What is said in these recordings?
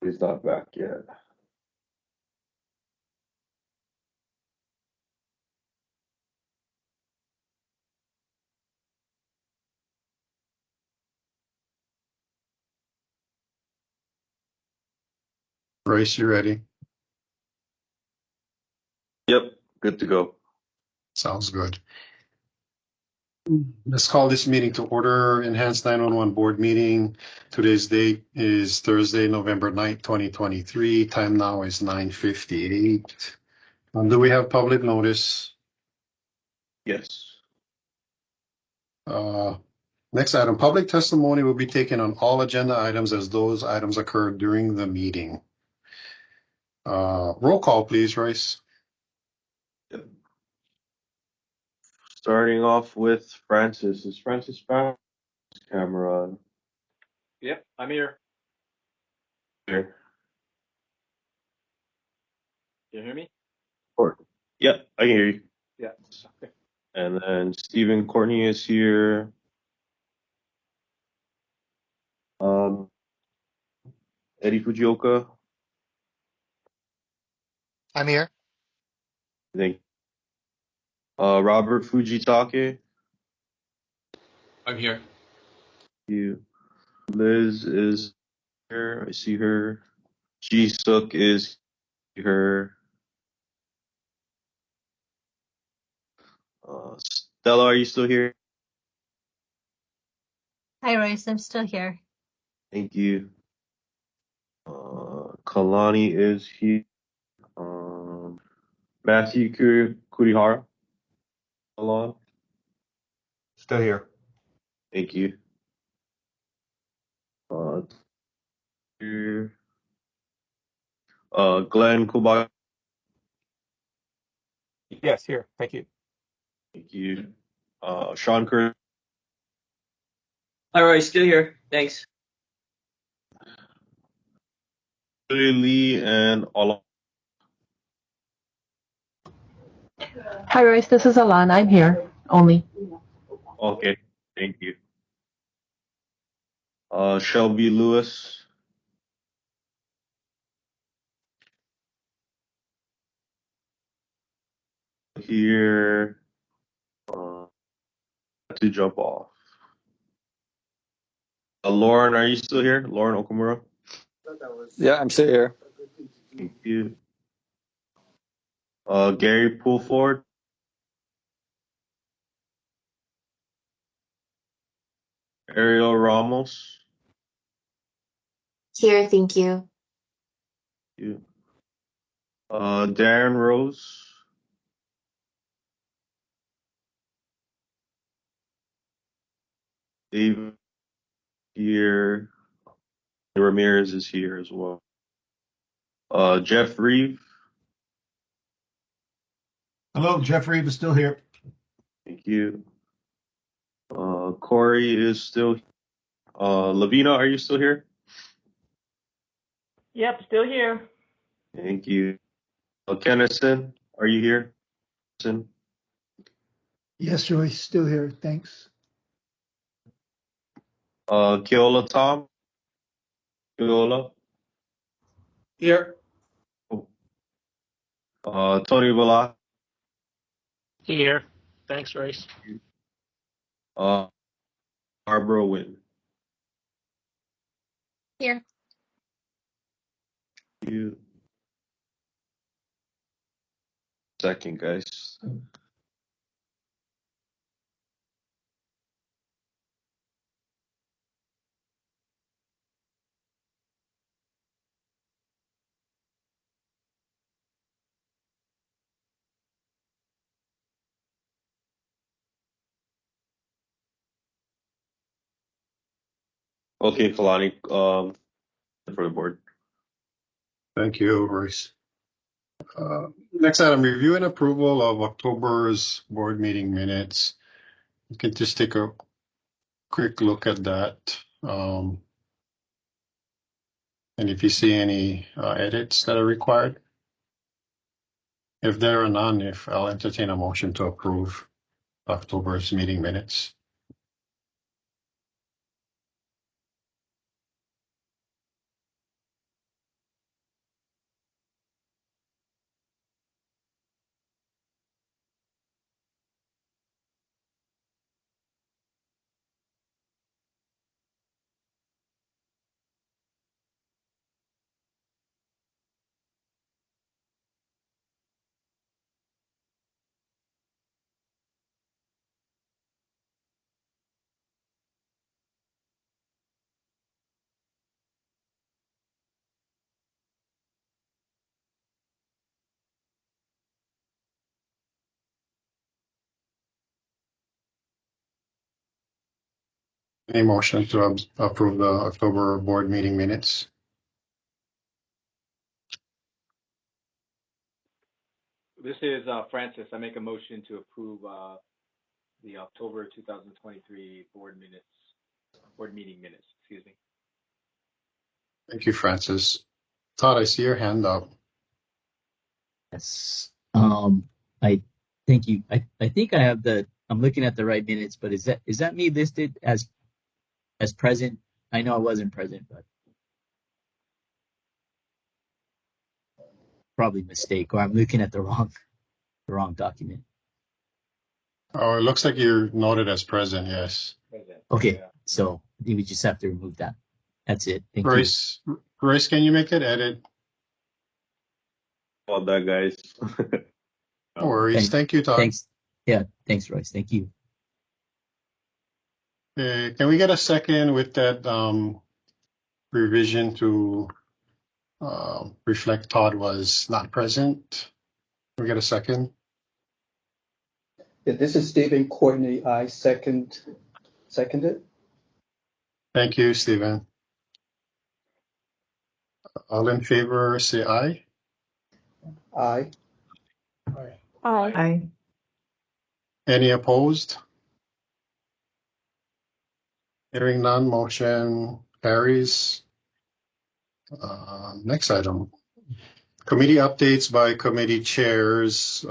He's not back yet. Royce, you ready? Yep, good to go. Sounds good. Let's call this meeting to order. Enhanced 911 board meeting. Today's date is Thursday, November 9th, 2023. Time now is 9:58. Do we have public notice? Yes. Next item, public testimony will be taken on all agenda items as those items occurred during the meeting. Roll call, please, Royce. Yep. Starting off with Francis. Is Francis back? Camera on. Yep, I'm here. Here. Can you hear me? Or, yep, I can hear you. Yeah. Okay. And then Stephen Courtney is here. Eddie Fujioka. I'm here. I think. Robert Fujitake. I'm here. You. Liz is here. I see her. Ji Suk is here. Stella, are you still here? Hi, Royce. I'm still here. Thank you. Kalani is here. Matthew Kurihara. Alon. Still here. Thank you. Here. Glenn Kubak. Yes, here. Thank you. Thank you. Sean Curtis. All right, still here. Thanks. Lee and Alon. Hi, Royce. This is Alana. I'm here only. Okay. Thank you. Shelby Lewis. Here. To jump off. Lauren, are you still here? Lauren Okamura. Yeah, I'm still here. Thank you. Gary Poolford. Ariel Ramos. Here, thank you. Thank you. Darren Rose. Dave here. Ramirez is here as well. Jeff Reeve. Hello, Jeff Reeve is still here. Thank you. Corey is still. Lavina, are you still here? Yep, still here. Thank you. Kennison, are you here? Kennison? Yes, Joyce, still here. Thanks. Keola Tom. Keola. Here. Tony Vela. Here. Thanks, Royce. Barbara Wynn. Here. Thank you. Second, guys. Okay, Kalani, for the board. Thank you, Royce. Next item, review and approval of October's board meeting minutes. You can just take a quick look at that. And if you see any edits that are required, if there are none, if I'll entertain a motion to approve October's meeting minutes. Any motion to approve the October board meeting minutes? This is Francis. I make a motion to approve the October 2023 board meeting minutes. Excuse me. Thank you, Francis. Todd, I see your hand up. Yes. I thank you. I think I have I'm looking at the right minutes, but is that me listed as present? I know I wasn't present, but probably mistake, or I'm looking at the wrong document. Oh, it looks like you're noted as present, yes. Okay, Yeah. so I think we just have to remove that. That's it. Thank Royce, can you make that edit? About that, guys. No worries. Thank you, you. Todd. Thanks. Yeah, thanks, Royce. Thank you. Can we get a second with that revision to reflect Todd was not present? Can we get a second? Yeah, this is Stephen Courtney. I second it. Thank you, Stephen. All in favor, say aye. Aye. Aye. Any opposed? Hearing none, motion carries. Next item. Committee updates by committee chairs.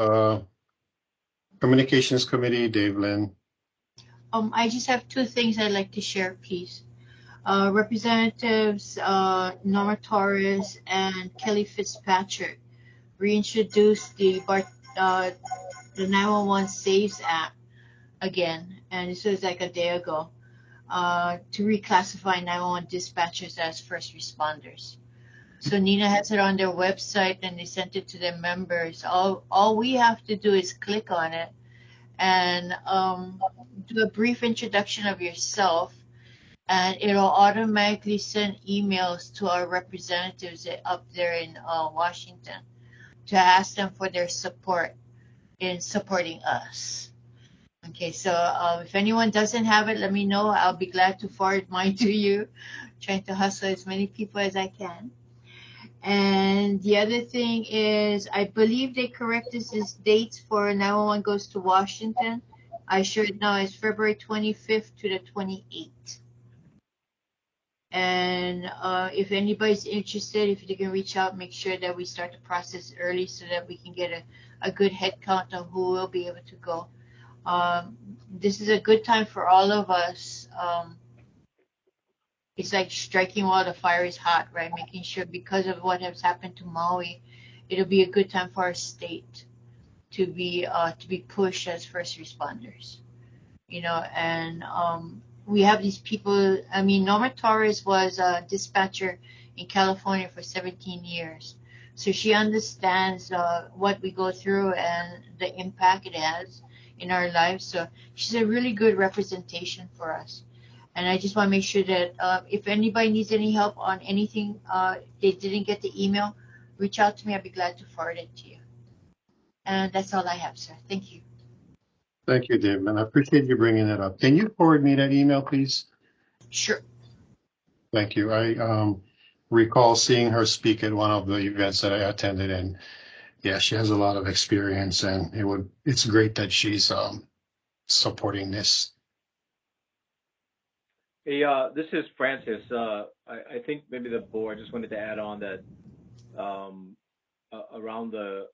Communications Committee, Dave Lynn. I just have two things I'd like to share, please. Representatives Norma Torres and Kelly Fitzpatrick reintroduced the 911 Saves app again, and this was like a day ago, to reclassify 911 dispatchers as first responders. So Nina has it on their website, and they sent it to their members. All we have to do is click on it and do a brief introduction of yourself, and it'll automatically send emails to our representatives up there in Washington to ask them for their support in supporting us. Okay, so if anyone doesn't have it, let me know. I'll be glad to forward mine to you. Trying to hustle as many people as I can. And the other thing is, I believe they corrected his dates for 911 Goes to Washington. I sure know it's February 25th to the 28th. And if anybody's interested, if you can reach out, make sure that we start the process early so that we can get a good head count of who will be able to go. This is a good time for all of us. It's like striking while the fire is hot, right? Making sure, because of what has happened to Maui, it'll be a good time for our state to be pushed as first responders, and we have these people. I mean, Norma Torres was a dispatcher in California for 17 years, so she understands what we go through and the impact it has in our lives. So she's a really good representation for us. And I just want to make sure that if anybody needs any help on anything, they didn't get the email, reach out to me. I'd be glad to forward it to you. And that's all I have, sir. Thank you. Thank you, Dave, and I appreciate you bringing it up. Can you forward me that email, please? Sure. Thank you. I recall seeing her speak at one of the events that I attended, and yeah, she has a lot of experience, and it's great that she's supporting this. Hey, this is Francis. I think maybe the board just wanted to add on that around the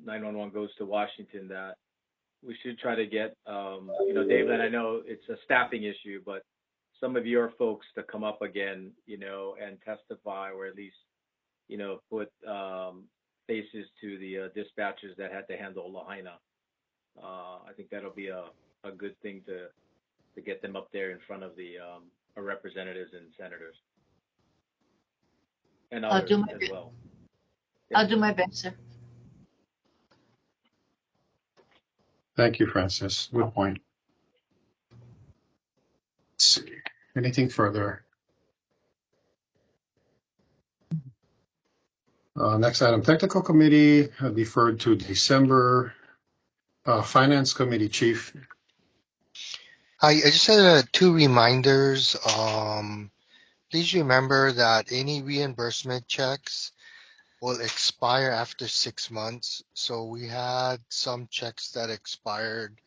911 Goes to Washington, that we should try to get, David, I know it's a staffing issue, but some of your folks to come up again, and testify, or at least, put faces to the dispatchers that had to handle Lahaina. I think that'll be a good thing to get them up there in front of the our representatives and senators. And others as well. I'll do my best, sir. Thank you, Francis. Good point. Let's see. Anything further? Next item, Technical Committee deferred to December. Finance Committee, Chief. Hi, I just had two reminders. Please remember that any reimbursement checks will expire after 6 months. So we had some checks that expired,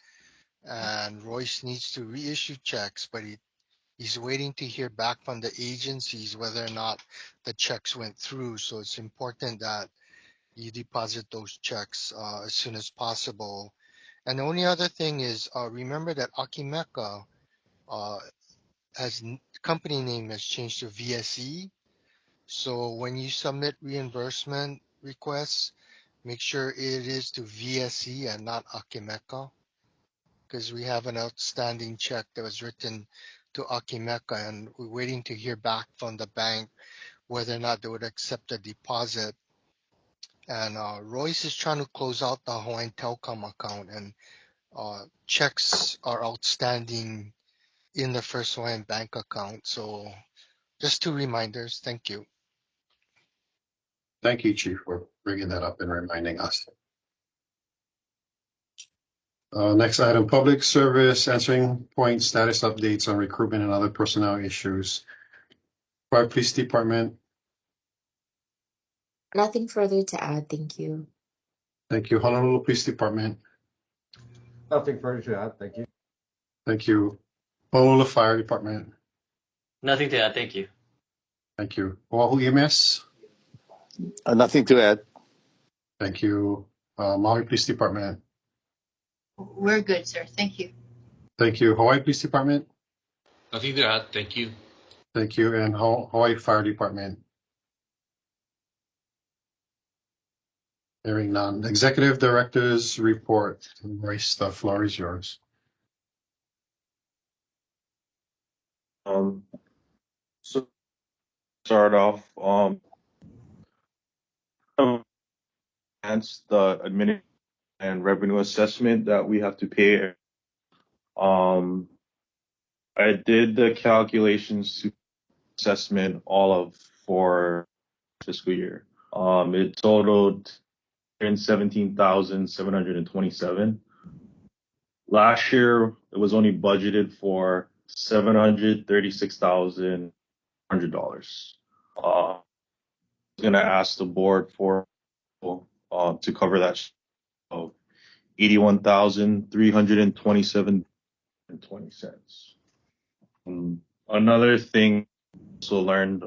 and Royce needs to reissue checks, but he's waiting to hear back from the agencies whether or not the checks went through. So it's important that you deposit those checks as soon as possible. And the only other thing is remember that Akimeka uh, company name has changed to VSE. So when you submit reimbursement requests, make sure it is to VSE and not Akimeka, because we have an outstanding check that was written to Akimeka, and we're waiting to hear back from the bank whether or not they would accept the deposit. And Royce is trying to close out the Hawaiian Telcom account, and checks are outstanding in the First Hawaiian Bank account. So just two reminders. Thank you. Thank you, Chief, for bringing that up and reminding us. Next item, public service answering point status updates on recruitment and other personnel issues. Fire Police Department, Nothing further to add, thank you. thank you. Honolulu Police Department, Nothing further to add. Thank you. thank you. Honolulu Fire Department, Nothing to add. Thank you. thank you. Oahu EMS, Nothing to add. thank you. Maui Police Department, We're good, sir. Thank you. thank you. Hawaii Police Department, Nothing to add. Thank you. thank you. And Hawaii Fire Department, hearing none. Executive Director's Report. Royce, the floor is yours. So start off, hence the admin and revenue assessment that we have to pay. I did the calculations to assessment all of for fiscal year. It totaled 17,727. Last year, it was only budgeted for $736,100. I'm gonna ask the board for to cover that of $81,327.20. Another thing also learned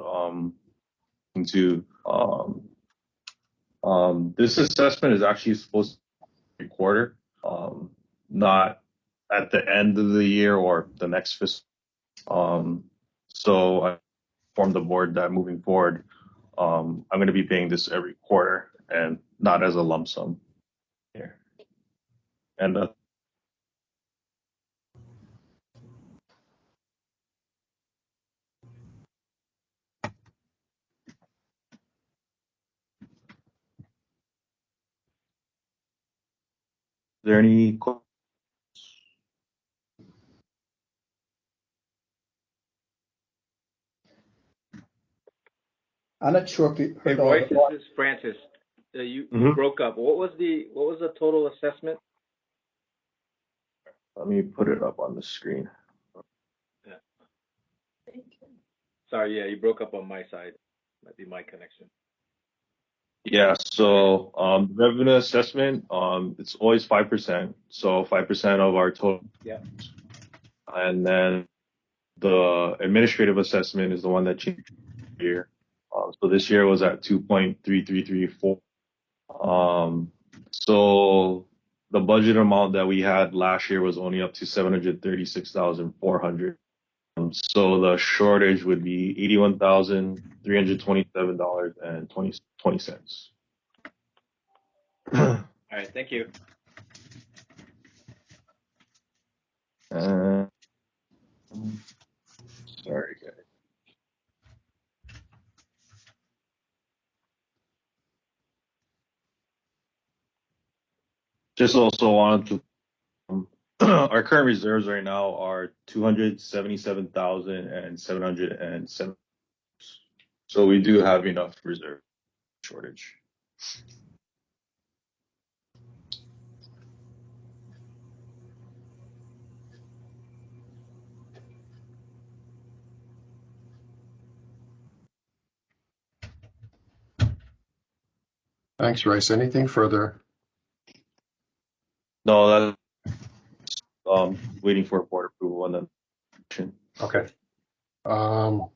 into this assessment is actually supposed to be every quarter, not at the end of the year or the next fiscal. So I informed the board that moving forward, I'm going to be paying this every quarter and not as a lump sum here. And is there any questions? I'm not sure if you Hey, heard all Royce, the. this is Francis. You Mhm. broke up. What was the total assessment? Let me put it up on the screen. Yeah. Sorry, yeah, you broke up on my side. Might be my connection. Yeah, so revenue assessment, it's always 5%. So 5% of our total. Yeah. And then the administrative assessment is the one that changed here. So this year was at 2.3334. So the budget amount that we had last year was only up to 736,400. So the shortage would be $81,327.20. All right, thank you. Sorry, guys. Just also wanted to, our current reserves right now are 277,707. So we do have enough reserve shortage. Thanks, Royce. Anything further? No, that's waiting for board approval on the motion. Okay. Let's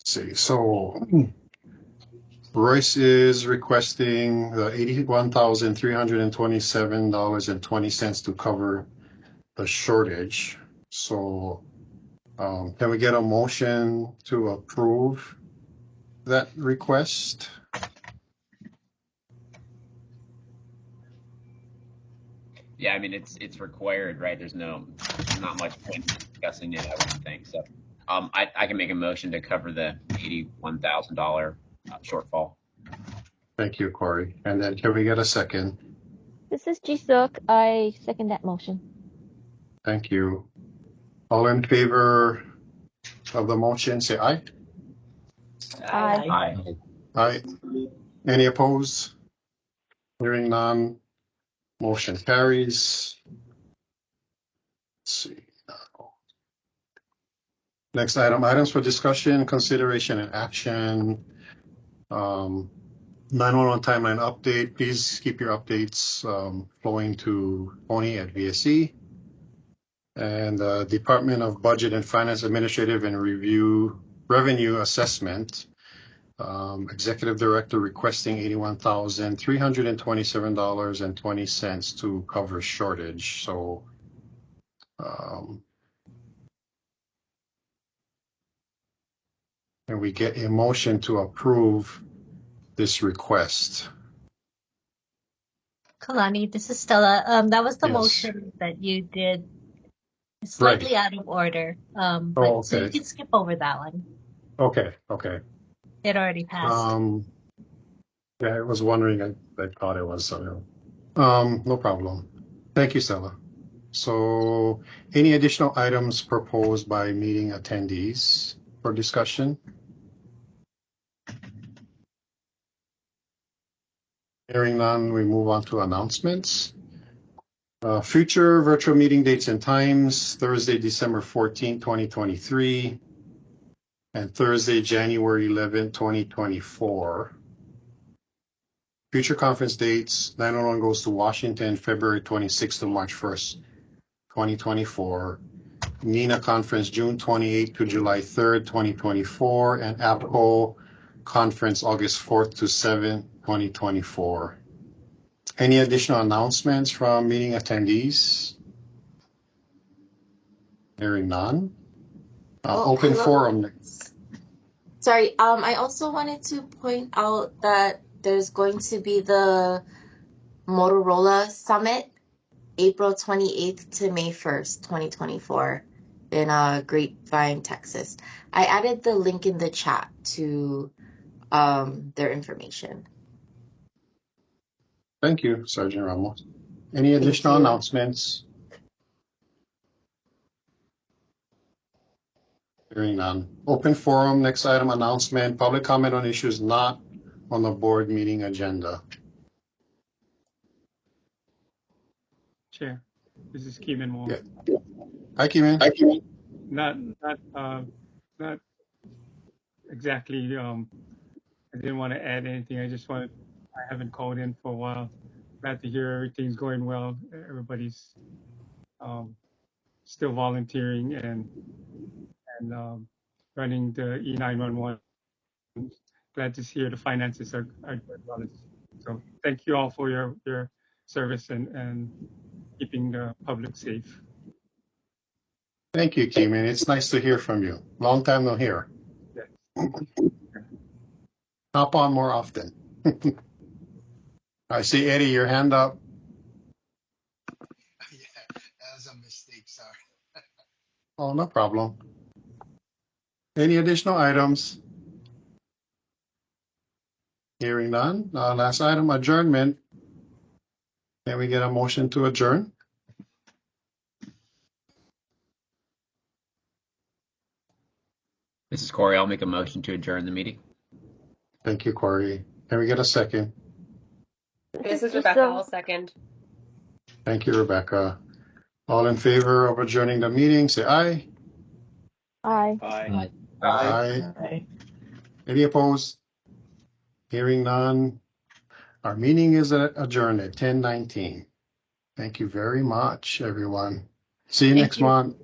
see. So Royce is requesting the $81,327.20 to cover the shortage. So can we get a motion to approve that request? Yeah, I mean it's required, right? There's not much point discussing it, I wouldn't think. So I can make a motion to cover the $81,000 shortfall. Thank you, Corey. And then can we get a second? This is Jisuk. I second that motion. Thank you. All in favor of the motion, say aye. Aye. Aye. Aye. Any opposed? Hearing none. Motion carries. Let's see. Next item, items for discussion, consideration, and action. 911 timeline update. Please keep your updates flowing to Tony at VSE. And Department of Budget and Finance Administrative and Revenue Assessment. Executive Director requesting $81,327.20 to cover shortage. So can we get a motion to approve this request? Kalani, this is Stella. That was the Yes. motion that you did slightly out of order. But so you can skip over that one. Okay. It already passed. Yeah, I was wondering. I thought it was something. No problem. Thank you, Stella. So, any additional items proposed by meeting attendees for discussion? Hearing none, we move on to announcements. Future virtual meeting dates and times: Thursday, December 14, 2023. And Thursday, January 11, 2024. Future conference dates: 911 goes to Washington, February 26th to March 1st, 2024. NENA conference, June 28th to July 3rd, 2024. And APCO conference, August 4th to 7th, 2024. Any additional announcements from meeting attendees? Hearing none. Open hello. forum. Sorry, I also wanted to point out that there's going to be the Motorola Summit, April 28th to May 1st, 2024, in Grapevine, Texas. I added the link in the chat to their information. Thank you, Sergeant Ramos. Any additional announcements? Hearing none. Open forum, next item, announcement, public comment on issues not on the board meeting agenda. Chair, this is Keeman Wong. Yeah. Hi, Keeman. Not exactly. I didn't want to add anything. I haven't called in for a while. Glad to hear everything's going well. Everybody's still volunteering and running the E911. Glad to hear the finances are good. So thank you all for your service and keeping the public safe. Thank you, Keeman. It's nice to hear from you. Long time no hear. Yes. Hop on more often. I see, Eddie, your hand up. Yeah, that was a mistake, sorry. Oh, no problem. Any additional items? Hearing none. Last item, adjournment. Can we get a motion to adjourn? This is Corey. I'll make a motion to adjourn the meeting. Thank you, Corey. Can we get a second? This is Rebecca. I'll second. Thank you, Rebecca. All in favor of adjourning the meeting, say aye. Aye. Aye. Aye. Any opposed? Hearing none, our meeting is adjourned at 10:19. Thank you very much, everyone. See you Thank next you. month.